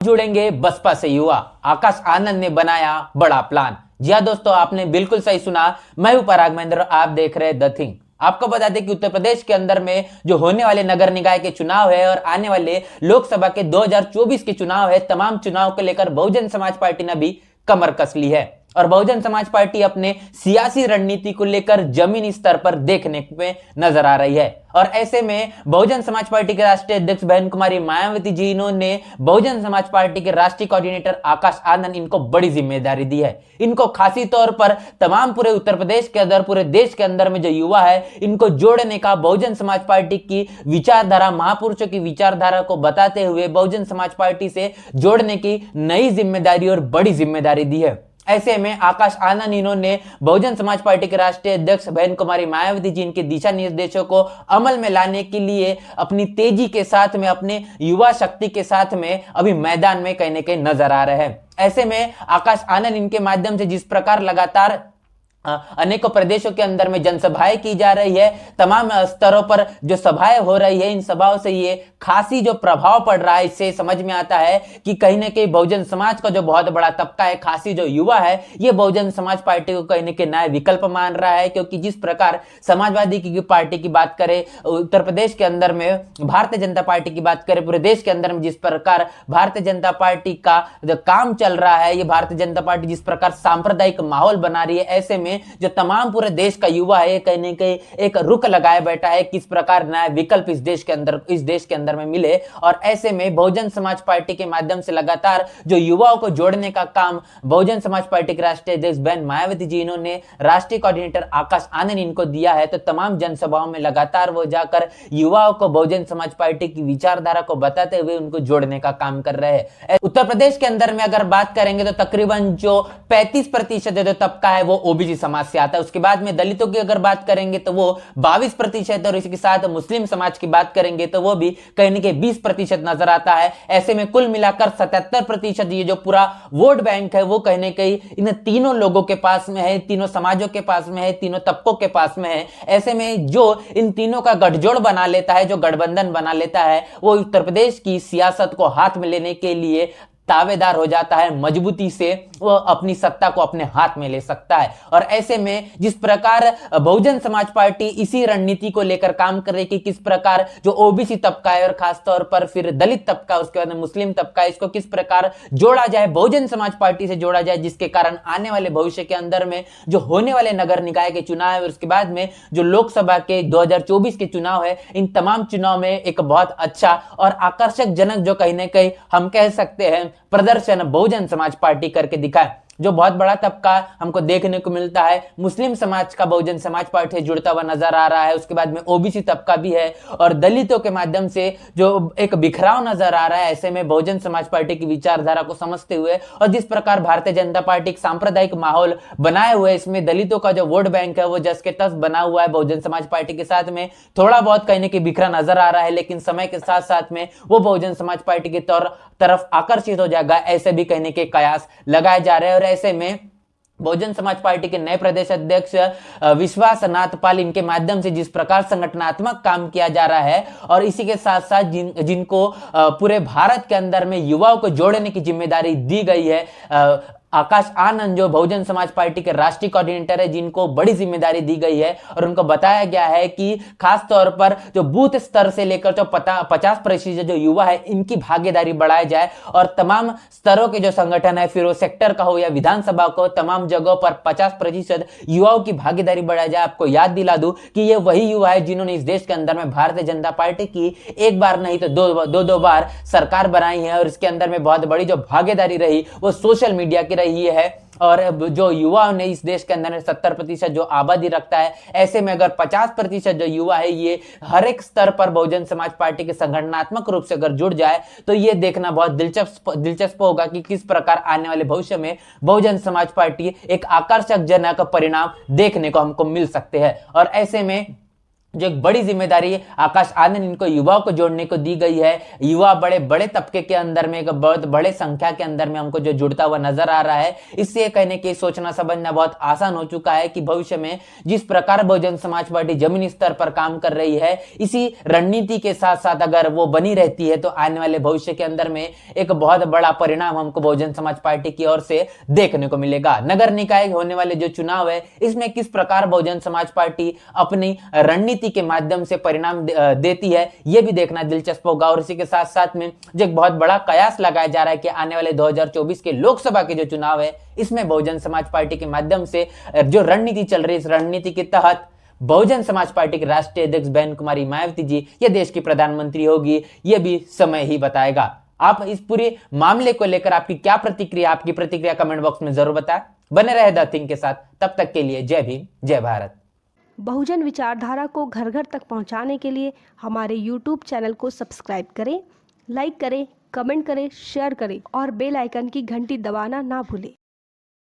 जुड़ेंगे बसपा से युवा, आकाश आनंद ने बनाया बड़ा प्लान। जी हाँ दोस्तों, आपने बिल्कुल सही सुना। मैं हूं पराग महेंद्र, आप देख रहे हैं द थिंग। आपको बता दें कि उत्तर प्रदेश के अंदर में जो होने वाले नगर निकाय के चुनाव है और आने वाले लोकसभा के 2024 के चुनाव है, तमाम चुनाव को लेकर बहुजन समाज पार्टी ने भी कमर कस ली है और बहुजन समाज पार्टी अपने सियासी रणनीति को लेकर जमीनी स्तर पर देखने में नजर आ रही है। और ऐसे में बहुजन समाज पार्टी के राष्ट्रीय अध्यक्ष बहन कुमारी मायावती जी, इन्होंने बहुजन समाज पार्टी के राष्ट्रीय कोऑर्डिनेटर आकाश आनंद, इनको बड़ी जिम्मेदारी दी है। इनको खासी तौर पर तमाम पूरे उत्तर प्रदेश के अंदर, पूरे देश के अंदर में जो युवा है, इनको जोड़ने का, बहुजन समाज पार्टी की विचारधारा, महापुरुषों की विचारधारा को बताते हुए बहुजन समाज पार्टी से जोड़ने की नई जिम्मेदारी और बड़ी जिम्मेदारी दी है। ऐसे में आकाश आनंद, इन्होंने बहुजन समाज पार्टी के राष्ट्रीय अध्यक्ष बहन कुमारी मायावती जी, इनके दिशा निर्देशों को अमल में लाने के लिए अपनी तेजी के साथ में, अपने युवा शक्ति के साथ में अभी मैदान में कहीं ना कहीं नजर आ रहे हैं। ऐसे में आकाश आनंद, इनके माध्यम से जिस प्रकार लगातार अनेकों प्रदेशों के अंदर में जनसभाएं की जा रही है, तमाम स्तरों पर जो सभाएं हो रही है, इन सभाओं से ये खासी जो प्रभाव पड़ रहा है, इससे समझ में आता है कि कहीं ना कहीं बहुजन समाज का जो बहुत बड़ा तबका है, खासी जो युवा है, ये बहुजन समाज पार्टी को कहीं ना कहीं नया विकल्प मान रहा है। क्योंकि जिस प्रकार समाजवादी की पार्टी की बात करें उत्तर प्रदेश के अंदर में, भारतीय जनता पार्टी की बात करें पूरे देश के अंदर में, जिस प्रकार भारतीय जनता पार्टी का जो काम चल रहा है, ये भारतीय जनता पार्टी जिस प्रकार सांप्रदायिक माहौल बना रही है, ऐसे में जो तमाम पूरे देश का युवा है, कहीं ना कहीं एक रुख लगाए बैठा है किस प्रकार नया विकल्प इस देश के अंदर में मिले। और ऐसे में बहुजन समाज पार्टी के माध्यम से लगातार जो युवाओं को जोड़ने का काम बहुजन समाज पार्टी के राष्ट्रीय अध्यक्ष बहन मायावती जी, इन्होंने राष्ट्रीय कोऑर्डिनेटर आकाश आनंद इनको दिया है। तो तमाम जनसभाओं में लगातार वो जाकर युवाओं को बहुजन समाज पार्टी की विचारधारा को बताते हुए उनको जोड़ने का काम कर रहे हैं। उत्तर प्रदेश के अंदर में अगर बात करेंगे तो तकरीबन जो 35% जो तबका है वो ओबीसी समाज से आता है। उसके बाद में दलितों की अगर बात करेंगे तो वो 22%, और इसके साथ मुस्लिम समाज की बात करेंगे तो वो भी कहीं ना कहीं 20% नजर आता है। ऐसे में कुल मिलाकर 77% ये जो पूरा वोट बैंक है, वो कहीं ना कहीं इन तीनों लोगों के पास में है, तीनों समाजों के पास में है, तीनों तबकों के पास में है। ऐसे में जो इन तीनों का गठजोड़ बना लेता है, जो गठबंधन बना लेता है, वो उत्तर प्रदेश की सियासत को हाथ में लेने के लिए दावेदार हो जाता है, मजबूती से वो अपनी सत्ता को अपने हाथ में ले सकता है। और ऐसे में जिस प्रकार बहुजन समाज पार्टी इसी रणनीति को लेकर काम कर रही है कि किस प्रकार जो ओबीसी तबका है और खासतौर पर फिर दलित तबका, उसके बाद मुस्लिम तबका, इसको किस प्रकार जोड़ा जाए, बहुजन समाज पार्टी से जोड़ा जाए, जिसके कारण आने वाले भविष्य के अंदर में जो होने वाले नगर निकाय के चुनाव है, उसके बाद में जो लोकसभा के 2024 के चुनाव है, इन तमाम चुनाव में एक बहुत अच्छा और आकर्षक जनक जो कहीं ना कहीं हम कह सकते हैं प्रदर्शन बहुजन समाज पार्टी करके दिखाए। जो बहुत बड़ा तबका हमको देखने को मिलता है, मुस्लिम समाज का बहुजन समाज पार्टी से जुड़ता हुआ नजर आ रहा है। उसके बाद में ओबीसी तबका भी है और दलितों के माध्यम से जो एक बिखराव नजर आ रहा है। ऐसे में बहुजन समाज पार्टी की विचारधारा को समझते हुए और जिस प्रकार भारतीय जनता पार्टी एक सांप्रदायिक माहौल बनाए हुए, इसमें दलितों का जो वोट बैंक है वो जस के तस बना हुआ है। बहुजन समाज पार्टी के साथ में थोड़ा बहुत कहीं ना कहीं बिखरा नजर आ रहा है, लेकिन समय के साथ साथ में वो बहुजन समाज पार्टी की तरफ आकर्षित हो जाएगा, ऐसे भी कहने के कयास लगाए जा रहे हैं। और ऐसे में बहुजन समाज पार्टी के नए प्रदेश अध्यक्ष विश्वास नाथ पाल, इनके माध्यम से जिस प्रकार संगठनात्मक काम किया जा रहा है और इसी के साथ साथ जिनको पूरे भारत के अंदर में युवाओं को जोड़ने की जिम्मेदारी दी गई है, आकाश आनंद जो बहुजन समाज पार्टी के राष्ट्रीय कोऑर्डिनेटर है, जिनको बड़ी जिम्मेदारी दी गई है और उनको बताया गया है कि खास तौर पर जो बूथ स्तर से लेकर जो 50% जो युवा है, इनकी भागीदारी बढ़ाई जाए और तमाम स्तरों के जो संगठन है, फिर वो सेक्टर का हो या विधानसभा को, तमाम जगहों पर 50% युवाओं की भागीदारी बढ़ाई जाए। आपको याद दिला दूं कि ये वही युवा है जिन्होंने इस देश के अंदर में भारतीय जनता पार्टी की एक बार नहीं तो दो बार सरकार बनाई है और इसके अंदर में बहुत बड़ी जो भागीदारी रही वो सोशल मीडिया की रही है। और जो युवाओं ने इस देश के अंदर 70% जो आबादी रखता है, ऐसे में अगर 50% जो युवा है ये हर एक स्तर पर बहुजन समाज पार्टी के संगठनात्मक रूप से अगर जुड़ जाए तो ये देखना बहुत दिलचस्प होगा कि किस प्रकार आने वाले भविष्य में बहुजन समाज पार्टी एक आकर्षक जनक परिणाम देखने को हमको मिल सकते हैं। और ऐसे में जो एक बड़ी जिम्मेदारी आकाश आनंद इनको युवाओं को जोड़ने को दी गई है। युवा बड़े बड़े तबके के अंदर में, एक बहुत बड़े संख्या के अंदर में हमको जो जुड़ता हुआ नजर आ रहा है, इससे कहने की सोचना समझना बहुत आसान हो चुका है कि भविष्य में जिस प्रकार बहुजन समाज पार्टी जमीनी स्तर पर काम कर रही है, इसी रणनीति के साथ साथ अगर वो बनी रहती है तो आने वाले भविष्य के अंदर में एक बहुत बड़ा परिणाम हमको बहुजन समाज पार्टी की ओर से देखने को मिलेगा। नगर निकाय होने वाले जो चुनाव है, इसमें किस प्रकार बहुजन समाज पार्टी अपनी रणनीति के माध्यम से परिणाम देती है, यह भी देखना दिलचस्प होगा। और इसी के साथ साथ में जो एक बहुत बड़ा कयास लगाया जा रहा है कि आने वाले 2024 के लोकसभा के जो चुनाव है, इसमें बहुजन समाज पार्टी के माध्यम से जो रणनीति चल रही है, इस रणनीति के तहत बहुजन समाज पार्टी के राष्ट्रीय अध्यक्ष बहन कुमारी मायावती जी ये देश की प्रधानमंत्री होगी, यह भी समय ही बताएगा। आप इस पूरे मामले को लेकर आपकी क्या प्रतिक्रिया, आपकी प्रतिक्रिया कमेंट बॉक्स में जरूर बताएं। बने रहे द थिंग के साथ, तब तक के लिए जय भीम, जय भारत। बहुजन विचारधारा को घर घर तक पहुंचाने के लिए हमारे YouTube चैनल को सब्सक्राइब करें, लाइक करें, कमेंट करें, शेयर करें और बेल आइकन की घंटी दबाना ना भूलें।